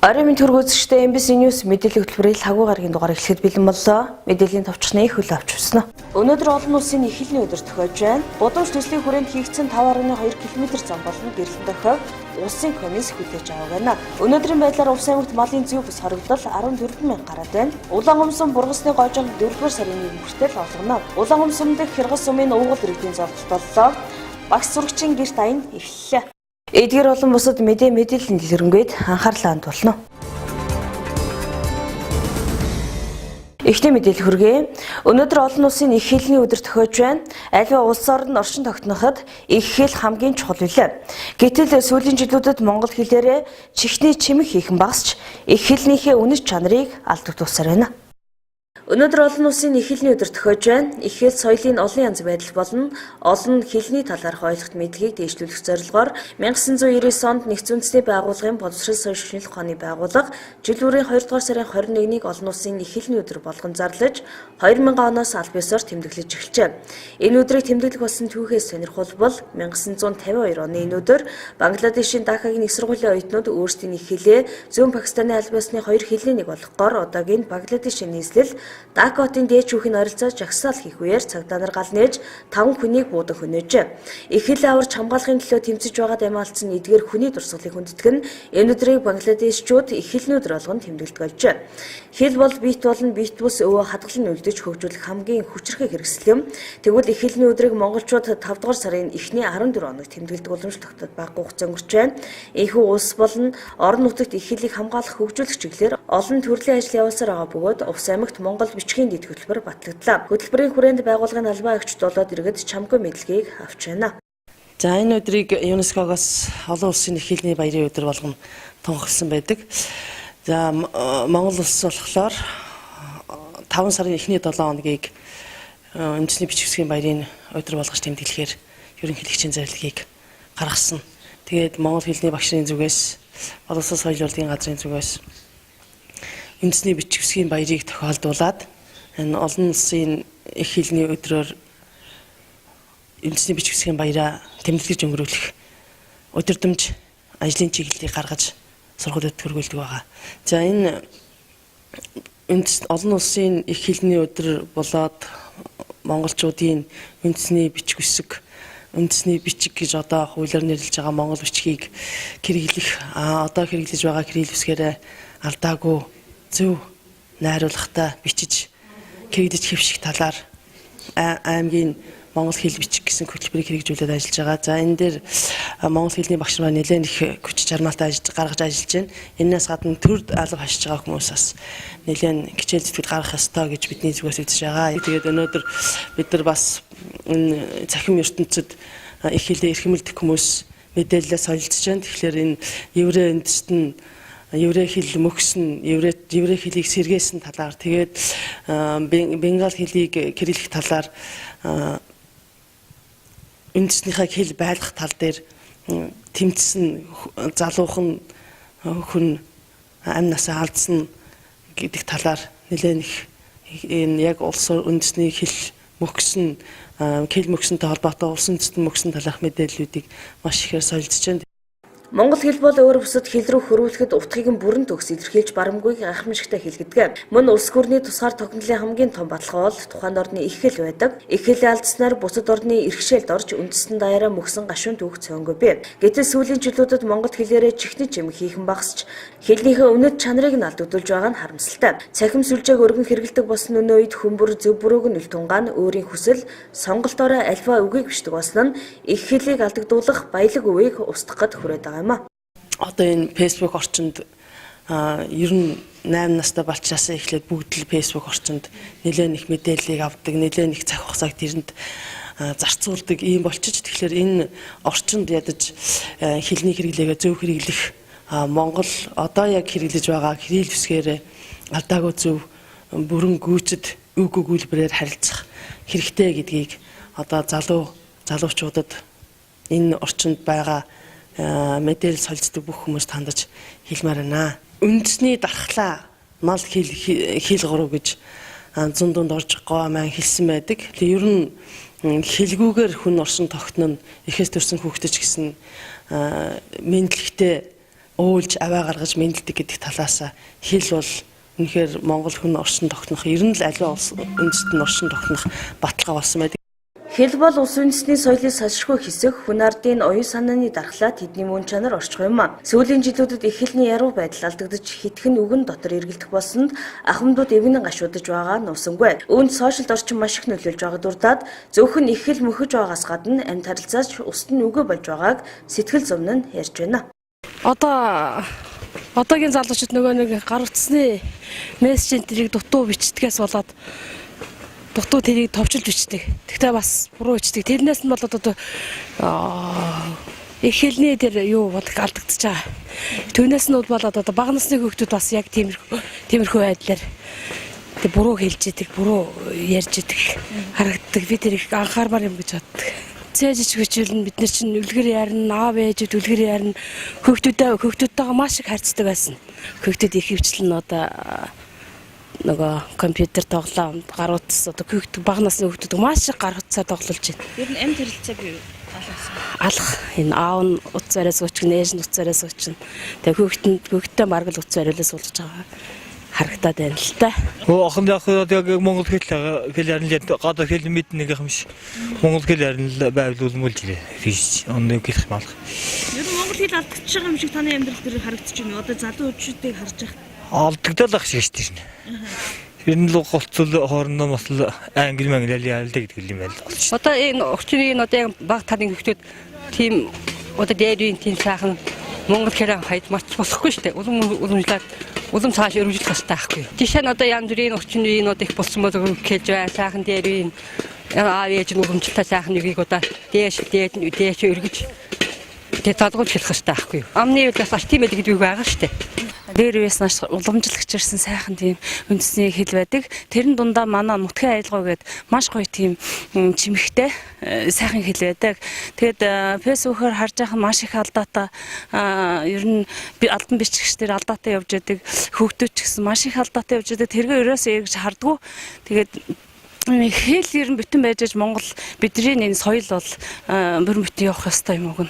Оройн мэнд хүргүүлэгчтэй MBC News мэдээллийн хөтөлбөрийн лагуу гарагийн дугаар эхлэхэд бэлэн боллоо. Мэдээллийн товчхны хөл авч өснө. Өнөөдөр олон улсын эхлэлийн өдөр тохиож байна. Будамж төслийн хүрээнд хийгдсэн 5.2 км зам болон гэрлэн дохиог улсын комисс хүлээж авах байна. Өнөөдрийн байдлаар Увс аймагт малын зэв бүс хоригдол 14,000 гараад байна. Улаангомсон бургасны гожон 4-р сарын 1 хүртэл олгоно. Улаангомсон дэх Хяргас сумын уугуул иргэдийн зовлт боллоо. Багц зурагчийн гэрт аян эхэллээ. Эдгээр олон бусад мэдээллийн дэлгэрэнгээд анхаарлаа хандуулна. Эхний мэдээлэл хүргэе. Өнөөдөр олон улсын их хэлний өдөр тохиож байна. Альва улс орнд орчин тогтноход их хэл хамгийн чухал билээ. Гэтэл сүүлийн жилүүдэд монгол хэлээрээ чихний чимэг хийхэн багасч их хэлнийхээ үнэт чанарыг алдагдуулсаар байна. Өнөөдөр олон улсын их хэлний өдөр тохиож байна. Их хэл соёлын олон янз байдал болон олон хэлний талаарх ойлголт мэдлэгийг дэвшлүүлэх зорилгоор 1999 онд Нэгдсэн үндэсний байгууллагын боловсрол соёл шинжилх ухааны байгууллага жил бүрийн 2 дугаар сарын 21-ийг олон улсын их хэлний өдөр болгон зарлаж 2000 оноос аль биесээр тэмдэглэж эхэлжээ. Энэ өдрийг тэмдэглэх болсон түүхээс сонирхол бол 1952 оны энэ өдөр Бангладешийн Даакагийн их сургуулийн оюутнууд өөрсдийн их хэлээ зүүн Пакистаны аль биесны хоёр хэлний нэг болгохоор одоогийн Бангладешийн нийслэл Даакотын дээд шүүхийн оролцож жагсаал хийх үеэр цагдаа нар гал нээж 5 хүнийг буудаг хөнөөжээ. Их хэл аварч хамгаалахын төлөө тэмцэж байгаа дамаалтсан эдгээр хүний дурсгалыг хүндэтгэх нь энэ өдрийг Бангладешчууд их хэлний өдөр болгон тэмдэглэдэг болжээ. Хэл бол биет болон биет бүс өвөө хадгалан үлдэж хөгжүүлэх хамгийн хүчрхэг хэрэгсэл юм. Тэгвэл их хэлний өдрийг монголчууд 5 дугаар сарын эхний 14 хоног тэмдэглэдэг уламжлалт тогтоод баггүй хугацаа өнгөрч байна. Энэхүү улс болон орон нутагт их хэлийг хамгаалах хөгжүүлэх чиглэлээр олон төрлийн ажил явуулсаар байгаа бөгөөд Увс аймагт Монгол бичгийн дэд хөтөлбөр батлагдлаа. Хөтөлбөрийн хүрээнд байгууллагын албан агчид болоод иргэд чамгүй мэдлэгийг авч байна. За энэ өдрийг ЮНЕСКО-гоос олон улсын их хэлний баярын өдөр болгон тунхагласан байдаг. За Монгол улс болохоор 5 сарын эхний 7 хоногийг үндэсний бичиг үсгийн баярын өдөр болгож тэмдэглэхээр ерөнхийлөгчийн зарилгыг гаргасан. Тэгээд монгол хэлний багшийн зүгээс боловсрол соёлын урлагийн газрын зүгээс үндэсний бичиг үсгийн баярыг тохиолдуулаад энэ олон улсын их хэлний өдрөөр үндэсний бичиг үсгийн баяраа тэмдэглэж өнгөрүүлэх өдөрдөмж ажлын чиглэлийг гаргаж сургуулиуд хөргүүлдэг байгаа. За энэ олон улсын их хэлний өдөр болоод монголчуудын үндэсний бичиг үсэг, үндэсний бичиг гэж одоо хуулиар нэрлэж байгаа монгол бичгийг хэрэглэх, одоо хэрэглэж байгаа хэрэгэл үсгээрээ алдаагүй зөв найруулгатай бичиж хэрэгдэж хэвших талаар аймгийн монгол хэл бичиг гэсэн хөтөлбөрийг хэрэгжүүлээд ажиллаж байгаа. За энэ дээр монгол хэлний багш нар нэлээд их хүч чармаатай гаргаж ажиллаж байна. Энээс гадна төр алба хашиж байгаа хүмүүс бас нэлээд хичээл зүтгэл гаргах ёстой гэж бидний зүгээс үзэж байгаа. Тэгээд өнөөдөр бид нар бас энэ цахим ертөнцид их хэлээр эрхэмлдэг хүмүүс мэдээлэлээ солилцож байна. Тэгэхээр энэ еврей үндэст нь еврей хэл мөхсөн, еврей хэлийг сэргээсэн талаар тэгээд бенгал хэлийг кириллих талаар үндэснийхээ хэл байлгах тал дээр тэмцсэн залуухан хүн амь насаа алдсан гэдэг талаар нэлээд их энэ яг улс үндэсний хэл мөхсөн холбоотой улсын үндэстэн мөхсөн талаарх мэдээллүүдийг маш ихээр солилцож байна. Монгол хэл бол өөр бусад хэл рүү хөрвүүлэхэд утгыг нь бүрэн төгс илэрхийлж барамгүйг гайхамшигтай хэлгэдэг. Мөн улс гүрний тусгаар тогтнолын хамгийн том баталгаа бол тухайн орны их хэл байдаг. Их хэлээ алдснаар бусад орны иргэшээлд орж үндэстэн даяараа мөхсөн гашуун түүх цөөнгөө бий. Гэтэл сүүлийн жилүүдэд монгол хэлээрээ чихний чимэг хийхэн багасч хэлнийхээ үнэт чанарыг нь алдагдуулж байгаа нь харамсалтай. Цахим сүлжээг өргөн хэрэглэдэг болсон өнөө үед хөмбөр зөв бүрөөг нь үлтунгаан өөрийн хүсэл сонголтоороо альва үгийг бичдэг болсон нь их хэлийг алдагдуулах баялаг үеийг устгах гээд хүрээд байгаа. Одоо энэ Facebook орчинд ер нь 8 настай болчаасаа эхлээд бүгд л Facebook орчинд нэлээд их мэдээллийг авдаг, нэлээд их цаг хугацааг тэрэнд зарцуулдаг ийм болчих. Тэгэхээр энэ орчинд ядаж хэлний хэрэглээгээ зөв хэрэглэх Монгол одоо яг хэрэглэж байгаа кирилл үсгээр алдаагүй зөв бүрэн гүйцэд үг өгүүлбэрээр харилцах хэрэгтэй гэдгийг одоо залуучуудад энэ орчинд байгаа мэдээлэл солилцдог бүх хүмүүст хандаж хэлмээр байна. Үндэсний дархлаа мал хэл гурав гэж зүүн дунд орж гоо маань хэлсэн байдаг. Тэгээ ер нь хэлгүүгээр хүн оршин тогтно нь эхээс төрсэн хүүхдэд ч гэсэн мэдлэгтэй өөлж аваа гаргаж мэдлдэг гэдэг талаас хэл бол үнэхээр Монгол хүн орчин тогтнох, ер нь л аливаа улс үндэстэн орчин тогтнох баталгаа болсон байдаг. Хэл бол улс үндэстний соёлын салшгүй хэсэг, хүн ардын оюун санааны дархлаа тэдний мөн чанар орчхой юм а. Сүүлийн жилүүдэд их хэлний яруу байдал алдагдаж хитгэн үгэн дотор эргэлдэх болсонд ахмадууд эвгэн гашуудж байгаа нуусангүй. Үүнд сошиалд орчин маш их нөлөөлж байгаа дурдаад зөвхөн их хэл мөхөж байгаас гадна амьд харилцаач устд нь үгүй болж байгааг сэтгэл зовн нь ярьж байна. Одоогийн залуучууд нөгөө нэг гар утасны мессенжерийг дутуу бичдгээс болоод дутуу тэрийг товчилж бичдэг. Тэгтээ бас буруу бичдэг. Тэрнээс нь болоод одоо их хэлний дээр юу болдог алдагдчихж байгаа. Түүнээс нь болоод одоо бага насны хүүхдүүд бас яг тиймэрхүү байдлаар тэг буруу хэлж идэг, буруу ярьж идэг харагддаг. Би тэрийг анхаармаар юм гэж боддог. Цэжиж хичээлэн бид нар чинь үлгэр ярина, аав ээжүүд үлгэр ярина. Хүүхдүүдтэйгээ маш их харьцдаг байсан. Хүүхдүүд их хвчлэн одоо нөгөө компьютер тоглоом, гар утас одоо хүүхд бага насны хүүхдүүд маш их гар утасаар тоглуулж байна. Ер нь амьд харилцааг юу алах энэ аав нь утсаараа суучихна, ээж нь утсаараа суучихна. Тэгээ хүүхдтэй бараг л утас бариулаа суулгаж байгаа харагдаад байна л та. Охин яг Монгол хэл ярил гадаа хэл мэднэ гэх юм шиг. Монгол хэл ярил байвлуулмал жирээ. Фиш онны гэх юм алах. Ер нь монгол хэл алдчихж байгаа юм шиг таны амьдрал дээр харагдаж байна. Одоо залуу хүүхдүүдийг харж байгаа. Алдагдал ах шиг шүү дээ. Ер нь л голцол хоорондоо бас англи яриалдаг гэдэг юм байл. Одоо энэ орчны одоо баг таны хүүхдүүд тийм одоо дээрийн тийм сайхан монгол хэлээр хайд марч болохгүй шүү дээ. Улам цааш өргөжлөх хэрэгтэй байхгүй. Жишээ нь одоо янз бүрийн орчин үеийн одоо их болсон бол хэлж бай, сайхан дээрийн аав ээж нь уламжлалтай сайхан нэгийг одоо дээш өргөж тэгээ толгойд хэлэх хэрэгтэй байхгүй. Амны үеэс бас тийм байдаг гэдэг байгаа шүү дээ. Дээр үеэс маш уламжлагч ирсэн сайхан тийм үндэсний хэл байдаг. Тэрэн дундаа манай нутгийн айлгоо гээд маш гоё тийм чимэгтэй сайхан хэл байдаг. Тэгээд фэйсбүүкээр харж байхад маш их алдаатай ер нь албан бичгчдэр алдаатай явж байдаг. Хүүхдүүд ч гэсэн маш их алдаатай явж байдаг. Тэргээ ерөөсөө эргэж хардггүй. Тэгээд хэл ер нь бүтэн байж Монгол бидний энэ соёл бол бүр бүтэн явах ёстой юм уу?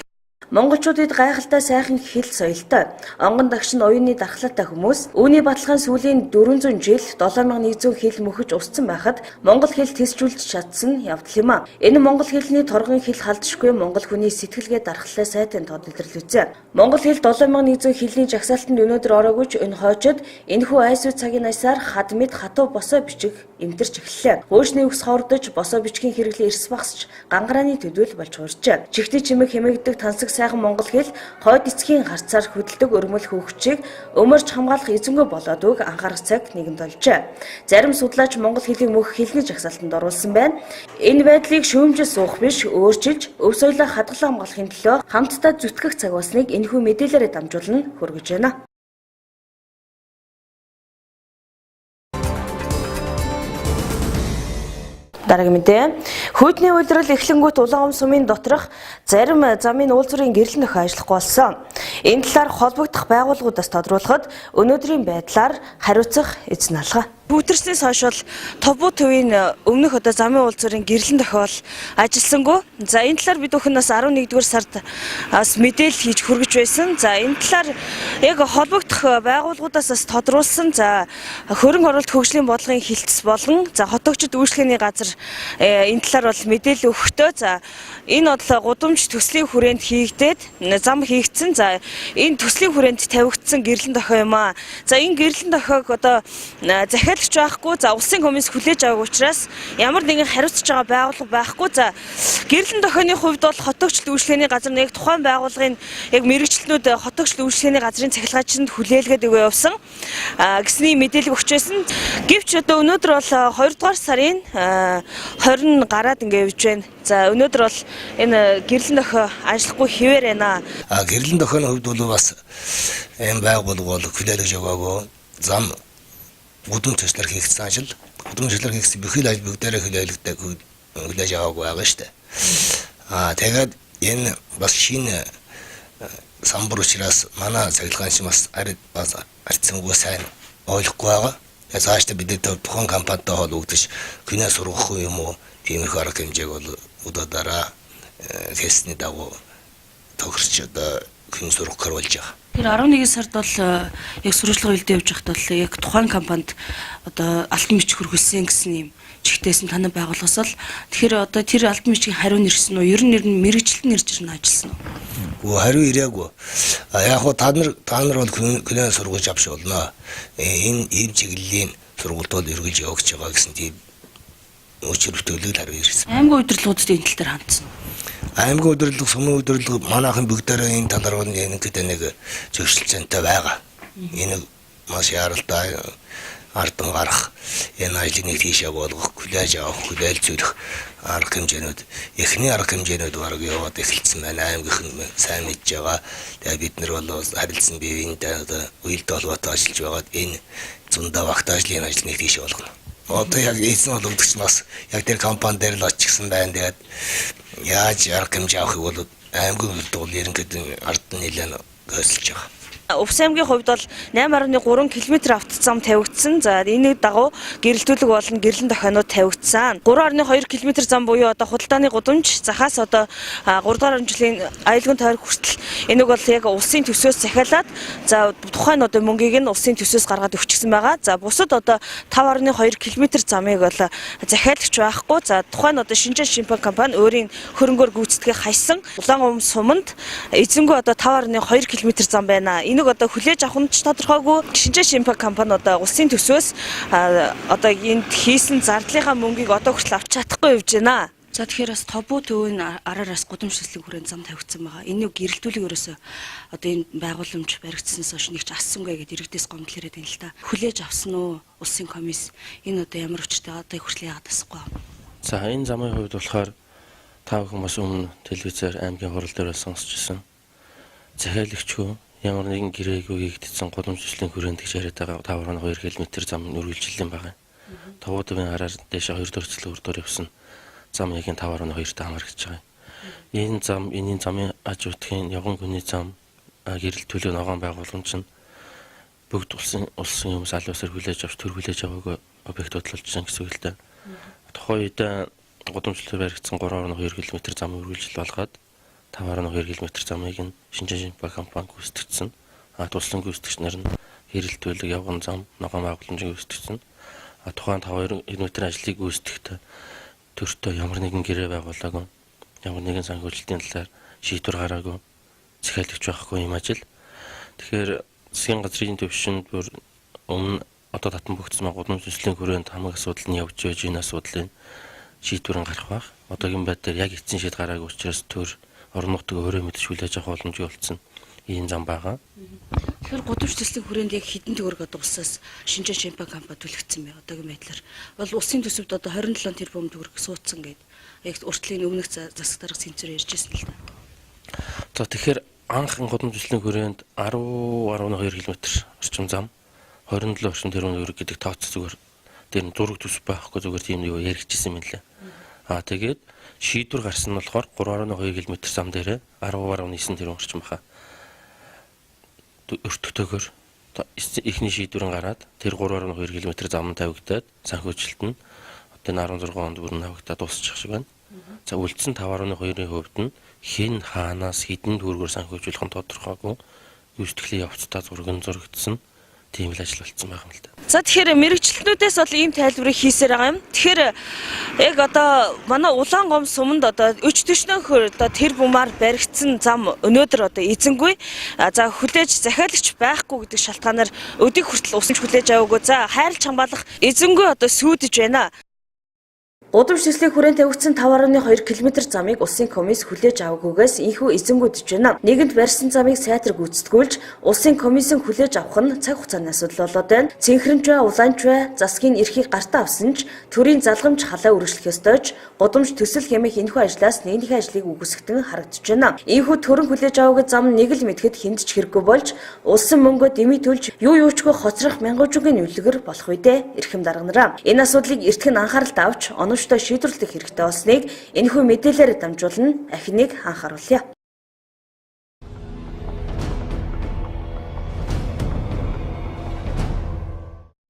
Монголчуудад гайхалтай сайхан хэл соёлтой. Онгон дагш нь оюуны дархлаатай хүмүүс. Үүний баталгаан сүүлийн 400 жил 7100 хэл мөхөж устсан байхад монгол хэл тэсжүүлж чадсан явдал юм а. Энэ монгол хэлний торгон хэл халдшгүй монгол хүний сэтгэлгээ дархлаа сайтын тод илэрлүүлсэн. Монгол хэл 7100 хэлний жагсаалтанд өнөөдөр ороогүй ч энэ хойчод энэхүү айсуу цагийн насаар хад мэд хатуу босоо бичиг эмтэрч эхэллээ. Хөөшний үгс хордож босоо бичгийн хэрэглээ эрс багсч гангарааны төдөл болж хуурчээ. Чихтэй чимэг хэмээгдэг тансаг сайхан монгол хэл хойд эцгийн харцаар хөдөлдөг өрмөл хөвгчийг өмөрч хамгаалах эзэнгүй болоод үг анхаарах цаг нэгэнд олжээ. Зарим судлаач монгол хэлийг мөх хэлний жагсаалтанд оруулсан байна. Энэ байдлыг шүүмжил суух биш, өөрчилж, өв соёлоо хадгалан хамгаалахын төлөө хамтдаа зүтгэх цаг болсныг энэхүү мэдээлэлээр дамжуулан хүргэж байна. Дараагийн мэдээ. Хүйдний үйлрэл эхлэнгүүт улаан сумын доторх зарим замын уулзрын гэрлэн нөхөн ажиллахгүй болсон. Энэ талаар холбогдох байгууллагуудаас тодруулахад өнөөдрийн байдлаар хариуцах эзэн алга. Бүдэрснээс хойш бол Тобу төвийн өмнөх одоо замын уулзрын гэрлэн дохиол ажилласангүй. За энэ талаар бид өхнөөс 11-р сард бас мэдээлэл хийж хүргэж байсан. За энэ талаар яг холбогдох байгууллагуудаас бас тодруулсан. За хөрөнгө оруулалт хөгжлийн бодлогын хилцс болон за хотогчд үйлчлэгээний газар энэ талаар бол мэдээлэл өгөхдөө за энэ бол гудамж төслийн хүрээнд хийгдээд зам хийгдсэн. За энэ төслийн хүрээнд тавигдсан гэрлэн дохио юм аа. За энэ гэрлэн дохиог одоо захиалагч байхгүй. За улсын комисс хүлээж авах учраас ямар нэгэн хариуцж байгаа байгууллага байхгүй. За гэрлэн дохионы хувьд бол хотогчд үйлчлэгээний газар нэг тухайн байгууллагын яг мэрэгчлэнүүд хотогчд үйлчлэгээний газрын цахилгаачинд хүлээлгээд өгөө явсан гэсний мэдээлэл өгч байсан. Гэвч одоо өнөөдөр бол 2 дугаар сарын 20 гараад ингэ явж байна. За өнөөдөр бол энэ гэрлэн дохио ажиллахгүй хэвээр байна. Гэрлэн дохионы хувьд бол бас энэ байгууллага бол хүлээлгэж өгөөгүй. Зам гудамж төслөр хийгдсэн ажил. Гудамж төслөр хийгдсэн бүхэл ажил бүгдээрээ хүлээж аваагүй байгаа шүү дээ. Тэгээд энэ бас шинэ самбар учраас манай цахилгаанч бас арцсангүй сайн ойлгохгүй байгаа. Цаашдаа бид тухайн компанитай холбогдож кино сургах юм уу? Тиймэрхүү арга хэмжээг бол удаадараа тестний дагуу тохирч одоо кино сургах гэж болж байгаа. Тэр 11 сард бол яг сурвалжлага үйлдэл явж байхад бол яг тухайн компанид одоо алтан мөч хүргэлсэн гэсэн юм чигтээсэн танай байгууллагаас л тэгэхээр одоо тэр алтан мөчийн хариу нэрсэн үү? Ер нь мэрэгчлэн нэрж ирнэ ажилласан уу? Хариу ирээгүй. Яг хоо та нар бол клиент сургууль авч болно. Энэ ийм чиглэлийн сургуульд бол эргүүлж явагч байгаа гэсэн тийм өчир бүтээлэг хариу ирсэн. Аймгийн удирдлагуудад энэ тал дээр хандсан. Аймгийн удирдлага, сумын удирдлага манайхан бүгдээрээ энэ талаар нэг зөвшөлтөнтэй байгаа. Энэ маш яралтай ардан гарах, энэ ажлыг нэг тийшээ болгох, хүлээж авах, хүлээлцүүлэх арга хэмжээнүүд, эхний арга хэмжээнүүд бараг яваад эхэлсэн байна. Аймгийнх нь сайн мэдж байгаа. Тэгээ бид нар бол харилцсан биеийнхээ үйлдэл холбоотой ажиллаж байгаад энэ зундаа багт ажлын ажлыг тийшээ болгоно. Одоо яг эзэн болгогч нас яг тэр компани дээр л очихсан байна. Тэгээд яаж арга хэмжээ авахыг бол аймгийн удирдлага ерөнхийдөө ард нь нэлээд хөсөлж байгаа. Увс аймгийн хувьд бол 8.3 км автозам тавигдсан. За энэ дагуу гэрэлтүүлэг болон гэрлэн дохионууд тавигдсан. 3.2 км зам буюу одоо худалдааны гудамж захаас одоо 3 дугаар жилийн аюулгүй тойрог хүртэл энийг бол яг улсын төсвөөс захиалаад за тухайн одоо мөнгийг нь улсын төсвөөс гаргаад өгчихсэн байгаа. За бусад одоо 5.2 км замыг бол захиалагч байхгүй. За тухайн одоо шинжлэх шимпан компани өөрийн хөрөнгөөр гүйцэтгэх хайсан Улаангомс суманд эзэнгүй одоо 5.2 км зам байна. Энийг одоо хүлээж авах нь ч тодорхойгүй. Шинжлэх шимпан компани одоо улсын төсвөөс одоо энд хийсэн зардлынхаа мөнгийг одоо хүртэл авч чадахгүй явж байна. За тэгэхээр бас тобуу төвийн араараас гудамж төслийн хүрээнд зам тавигдсан байгаа. Энэ гэрэлтүүлэг ерөөсөө одоо энэ байгууламж баригдсанаас хойш нэг ч ассангүй гэдээ иргэдээс гомдол ирээд байна л да. Хүлээж авсан уу улсын комисс? Энэ одоо ямар өчтэй одоо хүртэл яагаад асахгүй вэ? За энэ замын хувьд болохоор та бүхэн бас өмнө телевизээр аймгийн хурал дээр сонсч ирсэн. Захиалагчгүй ямар нэгэн гэрээгүй хийгдсэн гудамж төслийн хүрээнд гэж яриад байгаа 5.2 км зам үргэлжилсэн байгаа. Тавуудын араар дэше 2 дөрцөл өрдөр явсан зам яг 5.2-т хамрагдаж байгаа. Энэ замын аж утгын явган гүний зам гэрэлтүүлэг ногоон байгууламж нь бүгд улсын юмс алуусаар хүлээж авч төр хүлээж аваагүй объектууд болж байгаа гэсэн үг л дээ. Тухайн үед гудамжлал баригдсан 3.2 км зам үргэлжил болгоод 5.2 км замыг нь шинжлэх шимпан компани гүйцэтгэсэн. Туслан гүйцэтгэгч нар нь гэрэлтүүлэг явган зам ногоон байгууламжийг гүйцэтгэсэн. Тухайн 5.2 км ажлыг гүйцэтгэхдээ төртөө ямар нэгэн гэрээ байгуулаагүй, ямар нэгэн санхүүжилтийн талаар шийдвэр гараагүй, захиалагч байхгүй юм ажил. Тэгэхээр засгийн газрын төвшөнд бүр өмнө одоо татан бүгдсэн гудамж төслийн хүрээнд хамаг асуудал нь явж байж энэ асуудлын шийдвэр гарах байх. Одоогийн байдлаар яг эцсийн шийд гараагүй учраас төр орон нутгийн өөрөө мэдж хүлээж авах боломжтой болсон ийм зам байгаа. Тэгэхээр гудамж төслийн хүрээнд яг хэдэн төгрөг одоо улсаас шинжлэх шимпан компани төлөгдсөн бэ? Одоогийн байдлаар бол улсын төсөвд одоо 27 тэрбум төгрөг суудсан гэдэг яг уртлын өмнөх засаг дарга цэнцээр ярьжсэн л да. За тэгэхээр анх гудамж төслийн хүрээнд 10.2 км орчим зам 27 орчим тэрбум төгрөг гэдэг тооц зүгээр тэр нь зураг төс байхгүй зүгээр тийм юу яригдчихсэн юм лээ. Тэгээд шийдвэр гарсан нь болохоор 3.2 км зам дээр 10.9 тэрбум орчим баха. Өртөгтэйгээр эхний шийдвэрэн гараад тэр 3.2 км зам тавигдаад санхүүжилт нь одоо 16 онд бүр тавигдаад дуусчих шиг байна. За үлдсэн 5.2-ийн хувьд нь хэн хаанаас хэдэн төгрөгөөр санхүүжүүлэх нь тодорхойгүй гүйцэтгэлийн явцдаа зурагдсан тийм л ажил болцсон байгаа юм л да. За тэгэхээр мэрэгчлэнүүдээс бол ийм тайлбарыг хийсээр байгаа юм. Тэгэхээр яг одоо манай Улаангомс суманд одоо өч төшнөөр одоо тэр бумаар баригдсан зам өнөөдөр одоо эзэнгүй. За хүлээж захиалагч байхгүй гэдэг шалтгаанаар өдийг хүртэл усч хүлээж аваагүй. За хайрлж хамгаалах эзэнгүй одоо сүйдэж байна. Гудамж төслийн хүрээнд тавигдсан 5.2 км замыг улсын комисс хүлээж аваагүйгээс инхүү эзэнгүүдж байна. Нэгэнт барьсан замыг сайтар гүйцэтгүүлж улсын комиссын хүлээж авах нь цаг хугацааны асуудал болоод байна. Цэнхэрэнч бай, улаанч бай, засгийн эрхийг гартаа авсан ч төрийн залгамж халаа үргэлжлэх ёстойч гудамж төсөл хэмээх энэхүү ажлаас нэгнийхээ ажлыг үгүйсгэтэн харагдаж байна. Инхүү төрөн хүлээж аваагүй зам нэг л мэдэхэд хиндж хэрэггүй болж улсын мөнгөө дэмий төлж юучгүй хоцрох мянган үлгэр болох үедээ эрхэм дарга нараа. Энэ асуудлыг эртхэн анхааралд авч оновчтой шийдвэрлэх хэрэгтэй болсныг энэхүү мэдээлэлээр дамжуулан ахиныг анхааруулъя.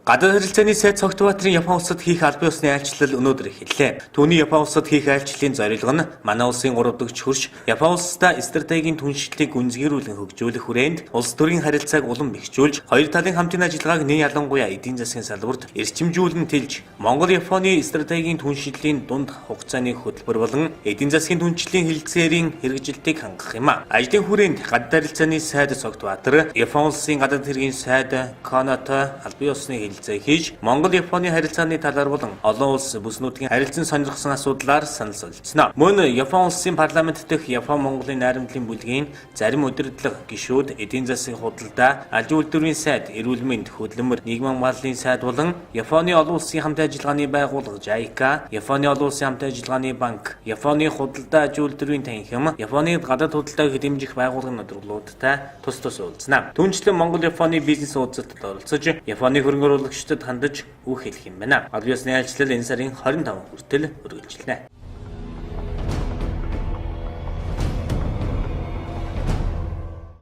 Гадаад харилцааны сайд Цогтбаатарын Япон улсад хийх албан ёсны айлчлал өнөөдөр эхэллээ. Түүний Япон улсад хийх айлчлалын зорилго нь манай улсын 3 дахь хөрш Япон улстай стратегийн түншлэлийг гүнзгийрүүлэн хөгжүүлэх хүрээнд улс төрийн харилцааг улам бэхжүүлж, хоёр талын хамтын ажиллагааг нэг ялангуяа эдийн засгийн салбарт эрчимжүүлэн тэлж, Монгол-Японы стратегийн түншлэлийн дунд хугацааны хөтөлбөр болон эдийн засгийн түншлэлийн хэлэлцээрийн хэрэгжилтийг хангах юм а. Ажлын хүрээнд гадаад харилцааны сайд Цогтбаатар, Япон улсын гадаад хэргийн сайд Каната албан ёсны хэлэлцээ хийж, Монгол-Японы харилцааны талаар болон олон улс бүснүүдийн харилцан сонирхсан асуудлаар санал солилцсон. Мөн Япон улсын парламент дэх Япон-Монголын найрамдлын бүлгийн зарим удирдлага гишүүд, эдийн засгийн худалдаа, аж үйлдвэрийн сайд, эрүүл мэнд, хөдөлмөр, нийгмийн маллын сайд болон Японы олон улсын хамтын ажиллагааны байгууллага JICA, Японы олон улсын хамтын ажиллагааны банк, Японы худалдаа аж үйлдвэрийн танхим, Японы гадаад худалдааг дэмжих байгууллагын өдрөглүүдтэй тус уулзнаа. Түүнчлэн Монгол-Японы бизнес уулзалтад оролцож, Японы хөрөнгө оруулагчдад хандаж үг хэлэх юм байна. Албан ёсны айлчлал энэ сарын 25 хүртэл үргэлжилнэ.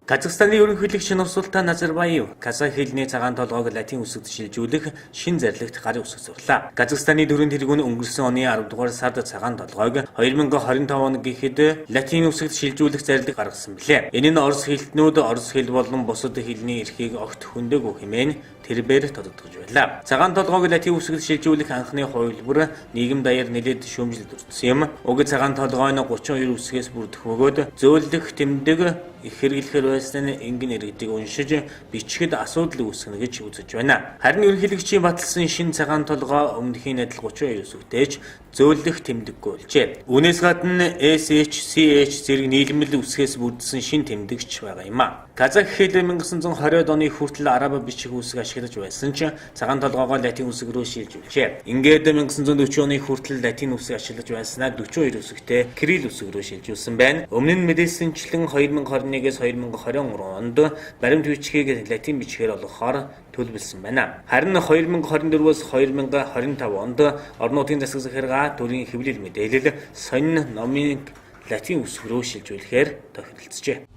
Казахстаны ерөнхийлөгч Нурсултан Назарбаев казах хэлний цагаан толгойг латин үсэгт шилжүүлэх шин зарлагт гарын үсэг сурлаа. Казахстаны дөрвөн тэргүүн өнгөрсөн оны 10 дугаар сард цагаан толгойг 2025 он гэхэд латин үсэгт шилжүүлэх зарлиг гаргасан билээ. Энэ нь орос хэлтнүүд орос хэл болон бусад хэлний эрхийг огт хүндээгүй хэмээн тэрбээр тодотгож байлаа. Цагаан толгойг латин үсэгт шилжүүлэх анхны хувилбар нийгэм даяар нэлээд шүүмжлэлд өртсөн юм. Уг цагаан толгой нь 32 үсгээс бүрдэх бөгөөд зөөлдөх тэмдэг их хэрэглэхээр байсан ингэн иргэдийг уншиж бичгэд асуудал үүсгэнэ гэж үзэж байна. Харин ерөнхийлөгчийн баталсан шин цагаан толгой өмнөхийн адил 32 үсэгтэйж зөөлдөх тэмдэггүй болжээ. Үүнээс гадна SHCH зэрэг нийлэмэл үсгээс бүрдсэн шин тэмдэгч байгаа юм а. Казах хэл 1920-од оны хүртэл араб бичиг үсэг ашиглаж байсан ч цагаан толгойгоо латин үсэг рүү шилжүүлжээ. Ингээд 1940 оны хүртэл латин үсэг ашиглаж байснаа 42 үсэгтэй кирилл үсэг рүү шилжүүлсэн байна. Өмнө нь мэдээлсэнчлэн 2021-с 2023 онд баримт бичгийг латин бичгээр олгохоор төлөвлөсөн байна. Харин 2024-өөс 2025 онд орон нутгийн засаг захиргаа төрийн хэвлэл мэдээлэл сонин номыг латин үсэг рүү шилжүүлэхээр тохиролцжээ.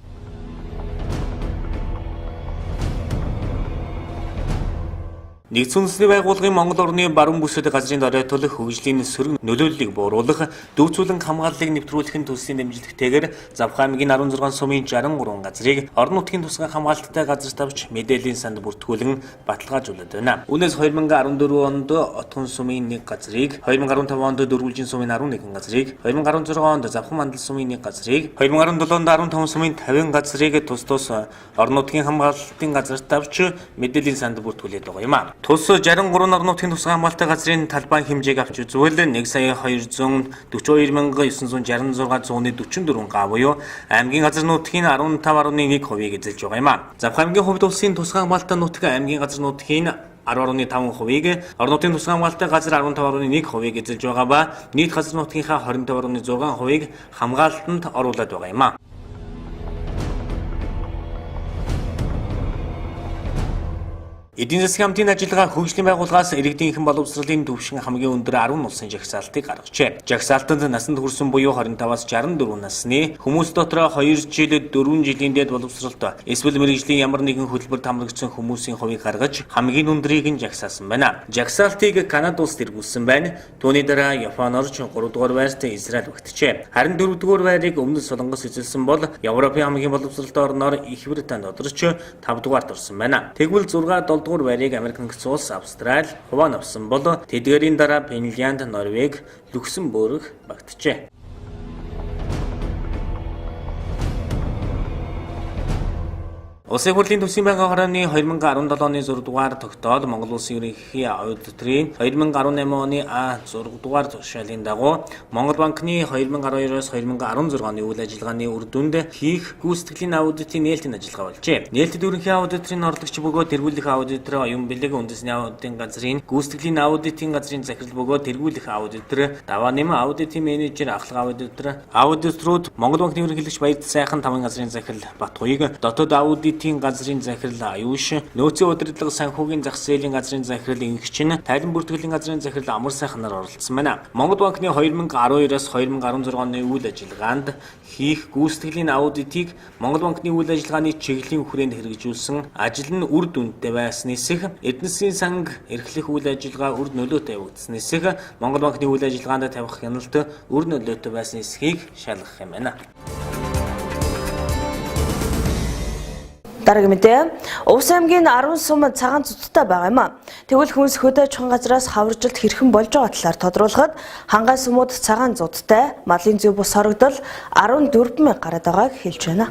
Нэгдсэн үндэсний байгууллагын Монгол орны баруун бүсэд газрын доройтол хөгжлийн сөрөг нөлөөллийг бууруулах, дүүцүүлэн хамгааллыг нэвтрүүлэхин төслийн дэмжлэгтэйгээр Завх аймгийн 16 сумын 63 газрыг орон нутгийн тусгай хамгаалалттай газар тавьж мэдээллийн санд бүртгүүлэн баталгаажуулад байна. Үүнээс 2014 онд Отгон сумын 1 газрыг, 2015 онд Дөрвөлжин сумын 11 газрыг, 2016 онд Завхан мандал сумын 1 газрыг, 2017 онд 15 сумын 50 газрыг тус орон нутгийн хамгаалалтын газар тавьж мэдээллийн санд бүртгүүлээд байгаа юм а. Тус 63 орон нутгийн тусгай хамгаалалтын газрын талбайн хэмжээг авч үзвэл 1,249,66,144 га буюу аймгийн газар нутгийн 15.1%-ийг эзэлж байгаа юм а. Завх аймгийн хувьд улсын тусгай хамгаалалтын нутаг аймгийн газар нутгийн 10.5%-ийг, орон нутгийн тусгай хамгаалалтын газар 15.1%-ийг эзэлж байгаа ба нийт газар нутгийнхаа 25.6%-ийг хамгаалтанд оруулаад байгаа юм а. Эдийн засгийн хамтын ажиллагаа хөгжлийн байгууллагаас иргэдийн эхэн боловсролын түвшин хамгийн өндөр 10 улсын жагсаалтыг гаргажээ. Жагсаалтанд насанд хүрсэн буюу 25-аас 64 насны хүмүүс дотор 2 жил 4 жилийн дээд боловсролтой эсвэл мэргэжлийн ямар нэгэн хөтөлбөрт хамрагдсан хүмүүсийн хувийг гаргаж хамгийн өндрийг нь жагсаасан байна. Жагсаалтыг Канада улс тэргүүлсэн байна. Түүний дараа Япон орж 3 дугаар байрт Израиль багтжээ. Харин 4 дугаар байрыг өмнө Солонгос эзэлсэн бол Европын хамгийн боловсролтой орноор Их Британд одорч 5 дугаарт орсон байна. Тэгвэл 6 дугаар байрыг Америк нэгдсэн улс, Австрали хуваан авсан бол тэдгээрийн дараа Финлянд, Норвеги, Люксембург багтжээ. Улсын хурлын төсвийн байнгын хорооны 2017 оны 6 дугаар тогтоол Монгол Улсын ерөнхий аудиторын 2018 оны А6 дугаар туршаалын дагуу Монгол банкны 2012-оос 2016 оны үйл ажиллагааны үр дүнд хийх гүйцэтгэлийн аудитын нээлтийн ажиллагаа болжээ. Нээлтэд ерөнхий аудиторын орлогч бөгөөд тэргүүлэх аудитор, оюун бэлэг, үндэсний аудитын газрын гүйцэтгэлийн аудитын газрын захирал бөгөөд тэргүүлэх аудитор, даваа нэмэн аудитын менежер, ахлах аудиторууд Монгол банкны ерөнхийлөгч Баярд сайхан, тамгын газрын захирал Батгуйг, дотоод аудит нийтийн газрын захирал аюуш, нөөцийн удирдлага санхүүгийн зах зээлийн газрын захирал Ингчин, тайлан бүртгэлийн газрын захирал Амар сайхан нар оролцсон байна. Монгол банкны 2012-оос 2016 оны үйл ажиллагаанд хийх гүйцэтгэлийн аудитыг Монгол банкны үйл ажиллагааны чиглэлийн хүрээнд хэрэгжүүлсэн ажил нь үр дүндээ байснаас эдийн засгийн санг эрхлэх үйл ажиллагаа үр нөлөөтэй явагдсанаас Монгол банкны үйл ажиллагаанд тавих хяналт үр нөлөөтэй байсан эсхийг шалгах юм байна. Дараагийн мэдээ. Увс аймгийн 10 сум цагаан зүттэй байгаа юм а. Тэгвэл хүнс хөдөө чухал газраас хаваржилт хэрхэн болж байгаа талаар тодруулахад хангай сумууд цагаан зүттэй, малын зүй бус хорогдол 14 мянга гараад байгааг хэлж байна.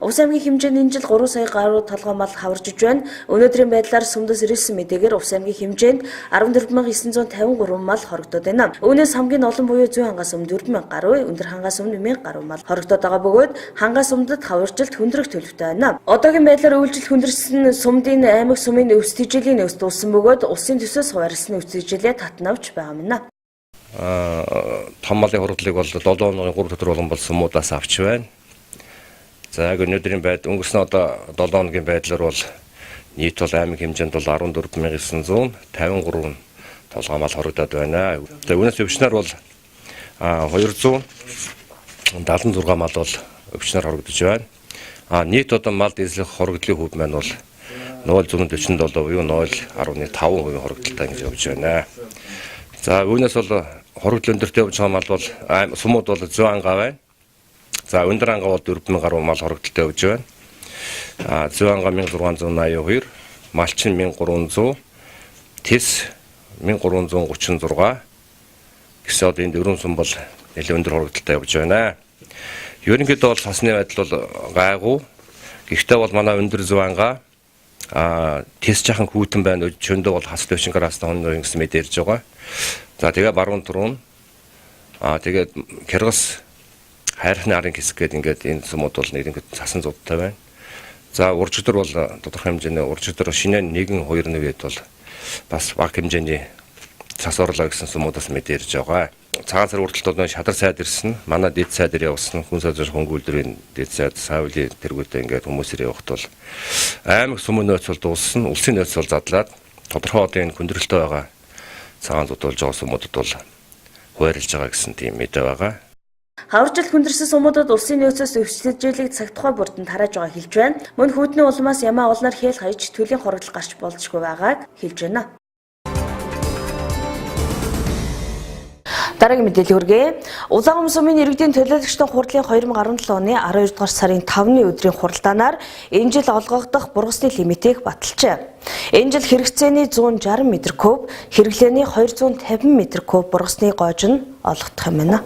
Увс аймгийн хэмжээнд энэ жил 3 сая гаруй толгой мал хаваржиж байна. Өнөөдрийн байдлаар сумдас ирсэн мэдээгээр Увс аймгийн хэмжээнд 14953 мал хорогдоод байна. Үүнээс хамгийн олон буюу зүй хангай сумд 4000 гаруй, өндөр хангай сумд 1000 гаруй мал хорогдоод байгаа бөгөөд хангай сумдад хаваржилт хүндрэх төлөвтэй байна. Одоогийн байдлаар үйлчлэл хүндэрсэн сумдын аймаг сумын өвс тэжээлийн өвс дууссан бөгөөд улсын төсөөс хуваарлсан өвс тэжээлээ татнавч байгаа юм. Том малын хорогдлыг бол 7 оны 3 өдөр болгон бол сумудаас авч байна. За яг өнөөдрийн байдал өнгөрсөн одоо 7 хоногийн байдлаар бол нийт бол аймаг хэмжээнд бол 14953 толгой мал хорогдоод байна. За үүнээс өвчнөр бол 276 мал бол өвчнөр хорогдож байна. Нийт одоо мал эзлэх хорогдлын хувь маань бол 0.47 буюу 0.15% хорогдолтой гэж явж байна. За үүнээс бол хорогдол өндөртэй явж байгаа мал бол сумууд бол 100 ангаа байна. За өндөр ангаа бол 4000 гаруй мал хорогдолтой явж байна. Зүй ангаа 1682, малчин 1300, тис 1336 гэсэн одоо энэ дөрвөн сум бол нэлээд өндөр хорогдолтой явж байна. Ерөнхийдөө бол цасны байдал бол гайгүй. Гэхдээ бол манай өндөр зүй ангаа тис жахан хүүтэн байна. Чөндөө бол хас дэвшингараас тонно гэсэн мэдээ ирж байгаа. За тэгээ баруун турун тэгээд Кыргыз хайрхны арын хэсэг гэдэг ингээд энэ сумууд бол нэг ингээд цасан зуудтай байна. За уржигдэр бол тодорхой хэмжээний уржигдэр шинэ 1-2 нэвэд бол бас баг хэмжээний цас орлоо гэсэн сумуудаас мэдээ ирж байгаа. Цагаан сар хүртэл бол шадар сайд ирсэн. Манай дэд сайдэр явсан. Хүн сайдэр хөнгөлдрийн дэд сайд савли тэргүүтээ ингээд хүмүүсээр явахт бол аймаг сумын нөөц бол дууссан. Улсын нөөц бол задлаад тодорхой одоо энэ хүндрэлтэй байгаа цагаан зууд болж байгаа сумуудад бол хуваарлж байгаа гэсэн тийм мэдээ байгаа. Хаваржилт хүндэрсэн сумуудад улсын нөөцөөс өвчлөжлийг цаг тухай бүрдэнд харааж байгаа хэлж байна. Мөн хүйтний улмаас ямаа олноор хэл хаяж төлийн хорогдол гарч болзошгүй байгааг хэлж байна. Дараагийн мэдээлэл хүргэе. Улаан сумын иргэдийн төлөөлөгчдийн хурлын 2017 оны 12 дугаар сарын 5-ны өдрийн хуралдаанаар энэ жил олгогдох бургасны лимитийг баталжээ. Энэ жил хэрэгцээний 160 м3, хэрэглээний 250 м3 бургасны гоож нь олгогдох юм байна.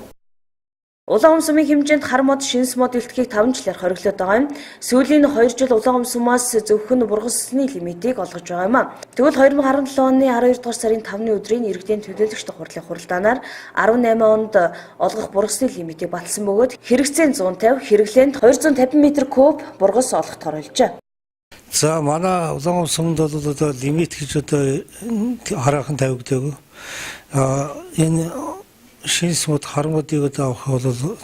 Улаан сумын хэмжээнд хар мод шинс мод илтгэхийг 5 жилээр хориглоод байгаа юм. Сүүлийн 2 жил улаан сумаас зөвхөн бургасны лимитийг олгож байгаа юм а. Тэгвэл 2017 оны 12 дугаар сарын 5-ны өдрийн иргэдийн төлөөлөгчдийн хурлын хуралдаанаар 18 онд олгох бургасны лимитийг баталсан бөгөөд хэрэгцээ нь 150, хэрэглээнд 250 м3 бургас олгоход хоригложээ. За манай улаан сумд бол одоо лимит гэж одоо хараахан тавигдаагүй. Энэ шинс мод хармуудыг одоо авах бол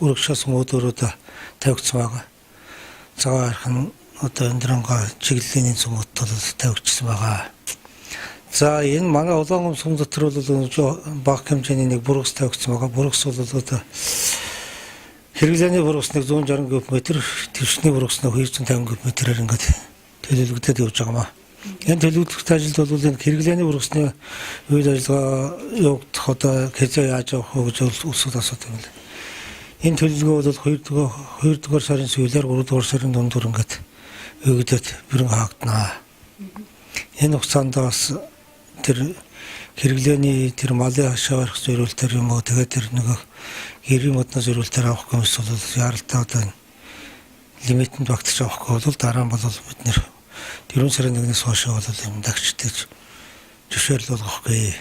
өргөшөөс модоор одоо тавигдсан байгаа. Цагаан архан одоо өндрангаа чиглэлийн сумууд бол тавигдсан байгаа. За энэ манай улаан сум дотор бол баг хэмжээний нэг бургас тавигдсан байгаа. Бургас бол одоо хэрэглээний бургас нэг 160 км, твшний бургас нэг 250 км-ээр ингээд төлөвлөгдөд явж байгаа маа. Энэ төлөвлөлт ажилд бол энэ хэрэглээний бургасны үйл ажиллагаа явагдах одоо хэзээ яаж явах вэ гэж улсууд асуудаг юм л. Энэ төлөвлөгөө бол 2 дугаар сарын сүүлээр 3 дугаар сарын дундуур ингээд өгөгдөд бүрэн хаагдана. Энэ хугацаанд бас тэр хэрэглээний тэр малын хашаа барих зориултаар юм уу тэгээд тэр нэг гэрийн модны зориултаар авах хүмүүс бол яаралтай одоо лимитэнд багтаж авахгүй бол дараа нь бол бид нэр 4 сарын 1-ээс хойш бол юм дагчдаж зөвшөөрөл болгохгүй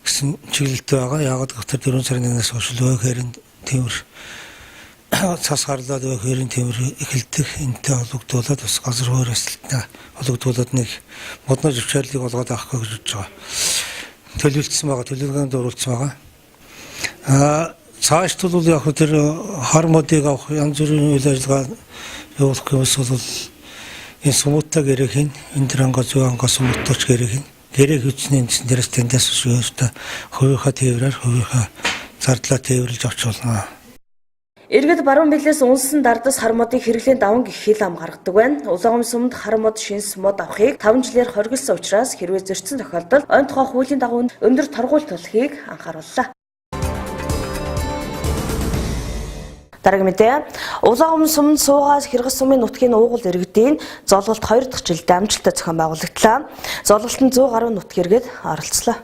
гэсэн чиглэлтэй байгаа. Яагаад гэвэл 4 сарын 1-ээс хойш löökhээрийн тэмэр цас гарлаад löökhээрийн тэмэр эхэлдэг. Энтэй холбогдуулаад бас газар хуур эсэлттэй холбогдуулаад нэг модны зөвшөөрлийг олгоод авахгүй гэж бодож байгаа. Төлөвлөсөн байгаа, төлөвлөгөөнд оруулсан байгаа. Цаашд бол яг тэр хар модыг авах янз бүрийн үйл ажиллагаа явуулах юмс бол энэ сумуудтай гэрээхийн энэ дранга зуанга сумуудтайч гэрээхийн гэрээ хүчний дээрээс тэндээс шүүжтэй хувийнхаа тээврээр хувийнхаа зардлаа тээвэрлж авч болно. Иргэд баруун билээс унсан дардас хармуудыг хэрэглэн даван гих хил ам гаргадаг байна. Улаан сумд хармууд шинс мод авахыг 5 жилээр хоригдсан учраас хэрвээ зөрчсөн тохиолдолд ойн тухай хуулийн дагуу өндөр торгууль төлөхийг анхаарууллаа. Дараагийн мэдээ. Улаан сумд суугаас Киргиз сумын нутгийн уугуул иргэдийн золголт 2 дахь жилд амжилттай зохион байгуулагдлаа. Золголтод 100 гаруй нутг иргэд оролцлоо.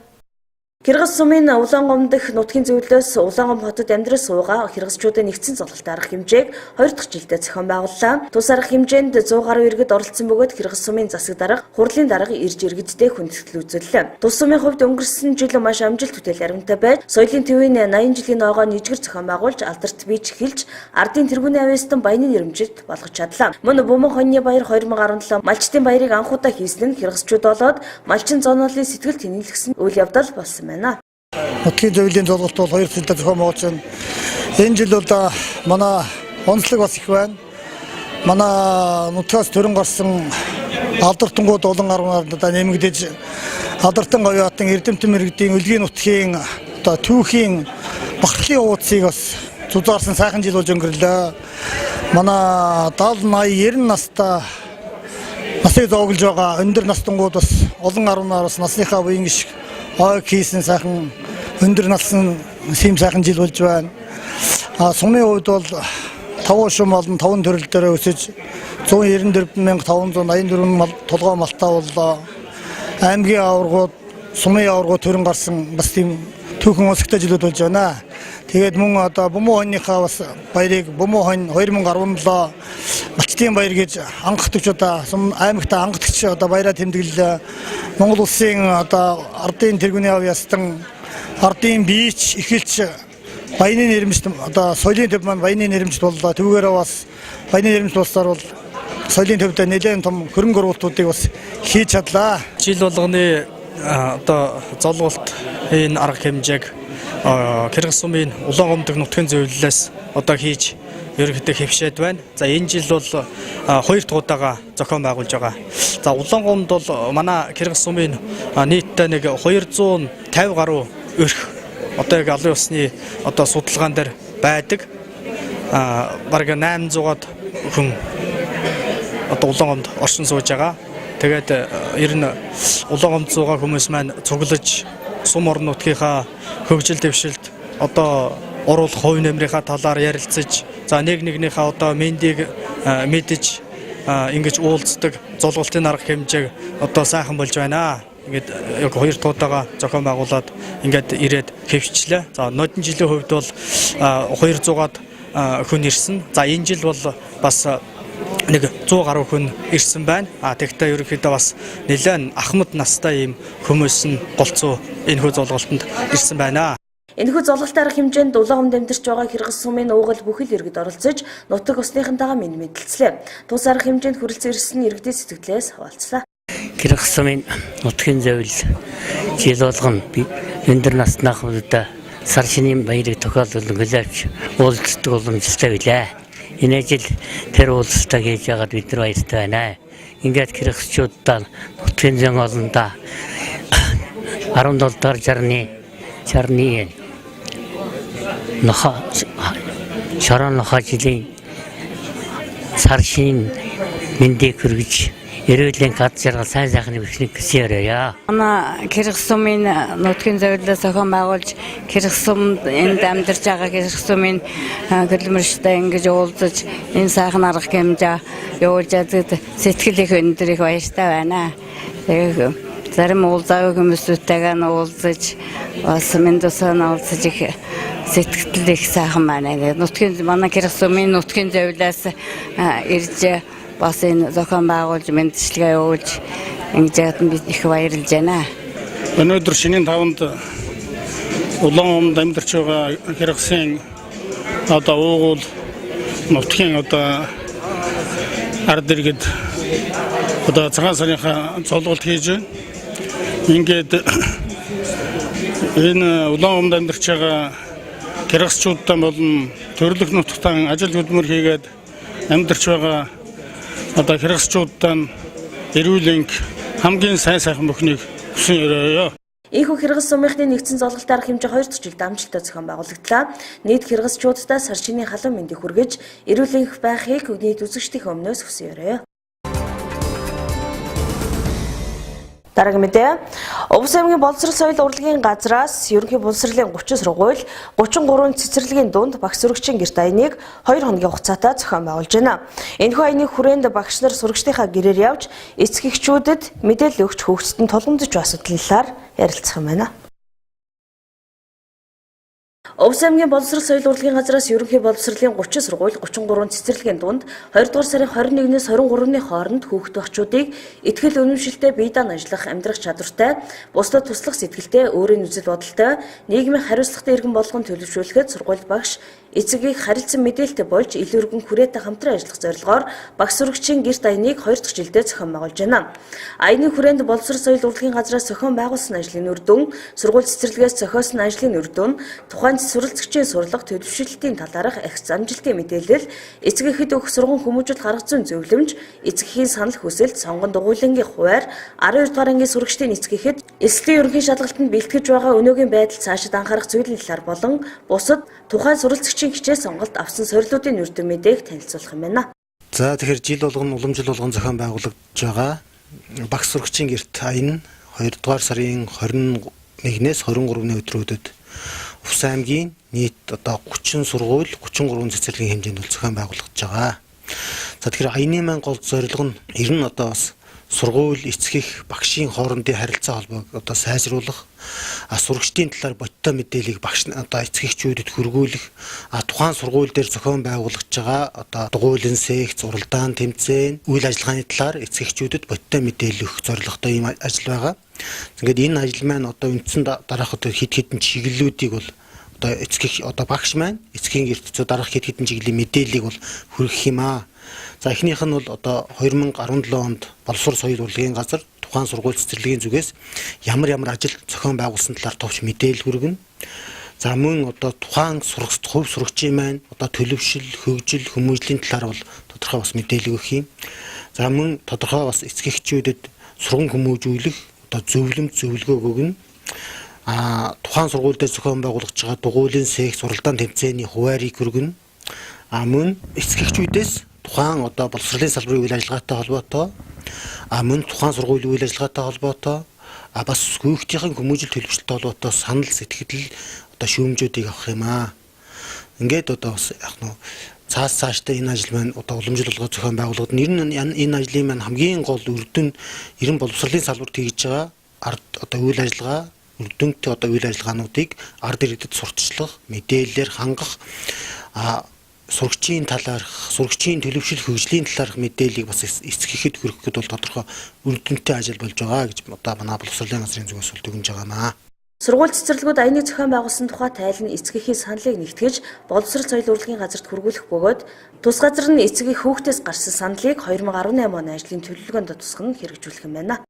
Киргиз сумын Улаангом дэх нутгийн зөвлөлөөс Улаангом хотод амьдрал суугаа киргизчүүдийн нэгдсэн золголт арга хэмжээг 2 дахь жилдээ зохион байгууллаа. Тус арга хэмжээнд 100 гаруй иргэд оролцсон бөгөөд Киргиз сумын засаг дарга, хурлын дарга ирж иргэдтэй хүндэтгэл үзүүллээ. Тус сумын хувьд өнгөрсөн жил маш амжилт хөтөл аримтай байж, соёлын төвийн 80 жилийн ногоо нийжгэр зохион байгуулж, алдарт бийж эхэлж, ардын тэргүүний авьяастан баяны нэрмжилт болгож чадлаа. Мөн Бөмбөг хоньны баяр 2017 малчтын баярыг анхудаа хийсэн нь киргизчүүд болоод малчин зооноолын сэтгэл тэнэлгсэн үйл явдал болсон. Нутгийн зөвлөлийн золголт бол 2 жилдээ зохион байгуулж байна. Энэ жил бол манай онцлог бас их байна. Манай нутгаас төрөн гарсан алдартангууд олон гаруунаар нэмэгдэж алдартан говьяатан эрдэмтэн мэрэгдийн өлгийн нутгийн түүхийн бахархлын уудсыг бас зузаарсан сайхан жил болж өнгөрлөө. Манай 70, 80, 90 настай насыг зооглож байгаа өндөр настангууд бас олон гаруунаар бас насныхаа буян гიშг хийсэн сайхан өндөр налсан сим сайхан жил болж байна. Сумын хувьд бол 5 шум болон 5 төрөл дээр өсөж 194,584 толгой малтаа боллоо. Аймгийн аваргууд, сумын аваргууд төрөн гарсан бас тийм түүхэн өсөлттэй жилүүд болж байна. Тэгээд мөн одоо Бөмбөг хоньныхаа бас баярыг Бөмбөг хонь 2017 малчтын баяр гэж ангахтагчудаа сум аймагтаа ангахтагч одоо баяраа тэмдэглэлээ. Монгол улсын одоо ардын тэргүүний авьяастан ардын бийч эхэлж баяны нэрмжт одоо соёлын төв маань баяны нэрмжт боллоо. Түүгээрээ бас баяны нэрмжт болсоор бол соёлын төвдөө нэлээд том хөрөнгө оруулалтуудыг бас хийж чадлаа. Жил болгоны одоо золголт энэ арга хэмжээг Киргиз сумын Улаангом дэх нутгийн зөвлөлөөс одоо хийж ерөнхийдөө хэвшээд байна. За энэ жил бол 2 дахь удаага зохион байгуулж байгаа. За Улаангомд бол манай Киргиз сумын нийтдээ нэг 250 гаруй өрх одоо яг алын усны одоо судалгаан дээр байдаг. Бараг 800-аад хүн одоо Улаангомд оршин сууж байгаа. Тэгээд ер нь Улаангомд суугаа хүмүүс маань цуглаж сум орон нутгийнхаа хөгжил дэвшилт одоо уруулах хувь нэмрийнхаа талаар ярилцаж за нэгнийхээ одоо мэндийг мэдж ингэж уулздаг золголтын арга хэмжээг одоо сайхан болж байна. Ингээд яг 2 дахь удаага зохион байгуулад ингээд ирээд хэвчлээ. За нодон жилийн хувьд бол 200-аад хүн ирсэн. За энэ жил бол бас нэг 100 гаруй хүн ирсэн байна. Тэгтээ ерөнхийдөө бас нэлээд ахмад настай ийм хүмүүс нь голцоо энэхүү золголтод ирсэн байна. Энэхүү золголт арга хэмжээнд Улаангомд амьдарч байгаа Киргиз сумын уугуул бүхэл иргэд оролцож нутаг усныхантайгаа мэдэлцлээ. Тус арга хэмжээнд хүрэлцэн ирсэн иргэдийн сэтгэлээс хаваалцлаа. Киргиз сумын нутгийн зөвлөл жил болгоно өндөр насны ахмадуудаа сар шинийн баярыг тохиолдуулан хүлээж уулздаг уламжлалтай билээ. Энэ жил тэр уулзалтаа хийж байгаад бид нар баяртай байна. Ингээд киргизчуудаа нутгийн зэн олондоо 17 дахь жарны шорон нохоо жилийн сар шинийн мэндийг хүргэж эрүүлийн гад жаргал сайн сайхны бэхнийг гэсэн яриа. Манай Киргиз сумын нутгийн зөвлөлөөс зохион байгуулж Киргиз сумд энд амьдарч байгаа Киргиз сумын хөдөлмөрчтэй ингэж уулзаж энэ сайхан арга хэмжээ явуулж чаддаг сэтгэл их өндөр их баяртай байна. Тэгээд зарим уулзаагүй хүмүүстэйгээ уулзаж бас мэндусаа уулзаж их сэтгэл их сайхан байна. Нутгийн манай Киргиз сумын нутгийн зөвлөлөөс ирж бас энэ зохион байгуулж мэдчилгээ явуулж ингэж яагаад бид их баярлж байна. Өнөөдөр шинийн 5-нд Улаангомд амьдарч байгаа Киргизийн одоо уугуул нутгийн одоо ард иргэд одоо цагаан сарынхаа золголт хийж байна. Ингээд энэ Улаангомд амьдарч байгаа киргизчуудтай болон төрлөх нутагтаа ажил хөдөлмөр хийгээд амьдарч байгаа одоо хэрэгсчүүдтэй эрүүл энх хамгийн сайн сайхан бүхнийг хүсэн өрөөё. Ийхүү хэрэгс сумынхны нэгдсэн золголт арга хэмжээ 2 дахь жилд амжилттай зохион байгуулагдлаа. Нийт хэрэгсчүүдтэй сар шинийн халуун мэндийг хүргэж, эрүүл энх байхыг нийт үзэгчдийн өмнөөс хүсэн өрөөё. Дараагийн мэдээ. Увс аймгийн боловсрол соёл урлагийн газраас ерөнхий боловсролын 30 сургууль 33 цэцэрлэгийн дунд багш сурагчийн гэрт аяныг 2 хоногийн хугацаатай зохион байгуулж байна. Энэхүү аяны хүрээнд багш нар сурагчдынхаа гэрээр явж эцэг эхчүүдэд мэдээлэл өгч хөгжсөд нь тулгамдж буй асуудлын талаар ярилцах юм байна. Увс аймгийн боловсрол соёл урлагийн газраас ерөнхий боловсролын 30 сургууль 33 цэцэрлэгийн дунд 2 дугаар сарын 21-ээс 23-ны хооронд хүүхэд багчуудыг итгэл үнэмшилтэй бие даан ажиллах амьдрах чадвартай, бусдад туслах сэтгэлтэй, өөрийн үзэл бодолтой, нийгмийн хариуцлагатай иргэн болгон төлөвшүүлэхэд сургууль багш эцэгийг харилцан мэдээлэлтэй болж илүү өргөн хүрээтэй хамтран ажиллах зорилгоор багш сурагчийн гэрт аяныг 2 дахь жилдээ зохион байгуулж байна. Аяны хүрээнд боловсрол соёл урлагийн газраас зохион байгуулсан ажлын үр дүн, сургууль цэцэрлэгээс зохиосон ажлын үр дүн, тухайн суралцагчийн сурлага төлөвшөлтийн талаарх их замжилтын мэдээлэл, эцэг эхэд өгөх сургууль хүмүүжил гаргах зүйн зөвлөмж, эцэг эхийн санал хүсэлт, сонгон дугуйлангийн хуваар, 12 дугаар ангийн сурагчдын эцэг эхэд эслийн ерөнхий шалгалтанд бэлтгэж байгаа өнөөгийн байдал цаашид анхаарах зүйлийн талаар болон бусад тухайн суралцагчийн хичээл сонголт авсан сорилтуудын үр дүн мэдээг танилцуулах юм байна. За тэгэхээр жил болгон уламжил болгон зохион байгуулагдж байгаа багш сурагчийн гэрт аян 2 дугаар сарын 21-ээс 23-ны өдрүүдэд Увс аймгийн нийт одоо 30 сургууль 33 цэцэрлэгийн хэмжээнд зохион байгуулагдж байгаа. За тэгэхээр аяны маань гол зорилго нь ер нь одоо бас сургууль эцэг эх багшийн хоорондын харилцаа холбоог одоо сайжруулах, сурагчдын талаар бодиттой мэдээллийг багш одоо эцэг эхчүүдэд хүргүүлэх, тухайн сургууль дээр зохион байгуулагдж байгаа одоо дугуйлан секц, уралдаан тэмцээн, үйл ажиллагааны талаар эцэг эхчүүдэд бодиттой мэдээлэл өгөх зорилготой ийм ажил байгаа. Ингээд энэ ажил маань одоо үндсэн дараах одоо хэд хэдэн чиглэлүүдийг бол одоо эцэг эх одоо багш маань эцгийн гэрт дараах хэд хэдэн чиглэлийн мэдээллийг бол хүргэх юм аа. За эхнийх нь бол одоо 2017 онд боловсрол соёл урлагийн газар тухайн сургууль цэцэрлэгийн зүгээс ямар ажил зохион байгуулсан талаар товч мэдээлэл хүргэнэ. За мөн одоо тухайн хувь сурагчийн маань одоо төлөвшил, хөгжил, хүмүүжлийн талаар бол тодорхой бас мэдээлэл өгөх юм. За мөн тодорхой бас эцэг эхчүүдэд сургууль хүмүүжүүлэх одоо зөвлөмж зөвлөгөө өгнө. Тухайн сургууль дээр зохион байгуулагдж байгаа дугуйлан секц, уралдаан тэмцээний хуваарийг хүргэнэ. Мөн эцэг эхчүүдээс тухайн одоо боловсролын салбарын үйл ажиллагаатай холбоотой, мөн тухайн сургуулийн үйл ажиллагаатай холбоотой, бас хүүхдийн хүмүүжил төлөвшөлттэй холбоотой санал сэтгэл одоо шүүмжүүдийг авах юм аа. Ингээд одоо бас яг нь цаашдаа энэ ажил маань одоо уламжил болгож зохион байгуулагдана. Ер нь энэ ажлын маань хамгийн гол үр дүн ер нь боловсролын салбарт хийж байгаа одоо үйл ажиллагаа, үр дүнтэй одоо үйл ажиллагаануудыг ард иргэдэд сурталчлах, мэдээлэлээр хангах, сурагчийн талаарх, сурагчийн төлөвшил хөгжлийн талаарх мэдээллийг бас эцэг эхэд хүргэх гэдэг бол тодорхой үр дүнтэй ажил болж байгаа гэж одоо манай боловсролын газрын зүгээс бол дүгнэж байгаа маа. Сургууль цэцэрлэгүүд аяныг зохион байгуулсан тухай тайлан эцэг эхийн саналыг нэгтгэж боловсрол соёл урлагийн газарт хүргүүлэх бөгөөд тус газар нь эцэг эх хүүхдээс гарсан саналыг 2018 оны ажлын төлөвлөгөөнд тусган хэрэгжүүлэх юм байна.